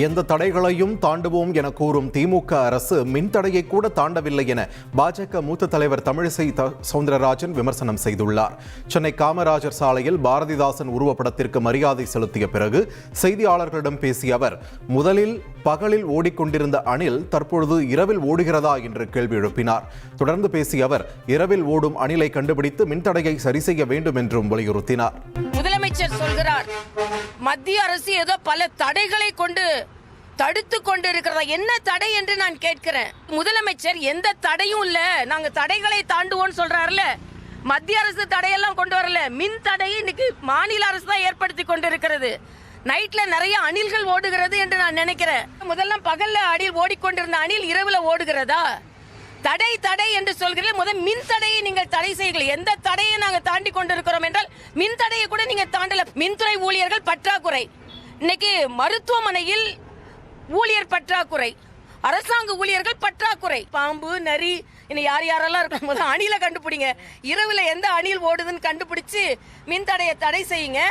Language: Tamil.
எந்த தடைகளையும் தாண்டுவோம் என கூறும் திமுக அரசு மின்தடையை கூட தாண்டவில்லை என பாஜக மூத்த தலைவர் தமிழிசை சவுந்தரராஜன் விமர்சனம் செய்துள்ளார். சென்னை காமராஜர் சாலையில் பாரதிதாசன் உருவப்படத்திற்கு மரியாதை செலுத்திய பிறகு செய்தியாளர்களிடம் பேசிய அவர், முதலில் பகலில் ஓடிக்கொண்டிருந்த அணில் தற்பொழுது இரவில் ஓடுகிறதா என்று கேள்வி எழுப்பினார். தொடர்ந்து பேசிய அவர், இரவில் ஓடும் அணிலை கண்டுபிடித்து மின்தடையை சரி செய்ய வேண்டும் என்றும் வலியுறுத்தினார். முதலமைச்சர் சொல்கிறார், மத்திய அரசு ஏதோ பல தடைகளை கொண்டு தடுத்து கொண்டு இருக்கிறதா? என்ன தடை என்று நான் கேட்கிறேன். முதலமைச்சர் எந்த தடையும் இல்ல, நாங்க தடைகளை தாண்டுவோம் சொல்றாருல. மத்திய அரசு தடையெல்லாம் கொண்டு வரல. மின் தடையை இன்னைக்கு மாநில அரசு தான் ஏற்படுத்தி கொண்டிருக்கிறது. நைட்ல நிறைய அணில்கள் ஓடுகிறது என்று நான் நினைக்கிறேன். முதல்ல பகல்ல அணில் ஓடிக்கொண்டிருந்த அணில் இரவுல ஓடுகிறதா? தடை தடை என்று சொல்கிறீர்கள். முதல் மின் தடையை நீங்கள் தடை செய்யுங்கள். எந்த தடையை நாங்கள் தாண்டி கொண்டிருக்கிறோம் என்றால் மின் தடையை கூட நீங்க தாண்டல. மின்துறை ஊழியர்கள் பற்றாக்குறை. இன்னைக்கு மருத்துவமனையில் ஊழியர் பற்றாக்குறை, அரசாங்க ஊழியர்கள் பற்றாக்குறை. பாம்பு, நரி, இன்னும் யாரெல்லாம் இருக்கும் போது அணில கண்டுபிடிங்க. இரவுல எந்த அணில் ஓடுதுன்னு கண்டுபிடிச்சு மின் தடையை தடை செய்யுங்க.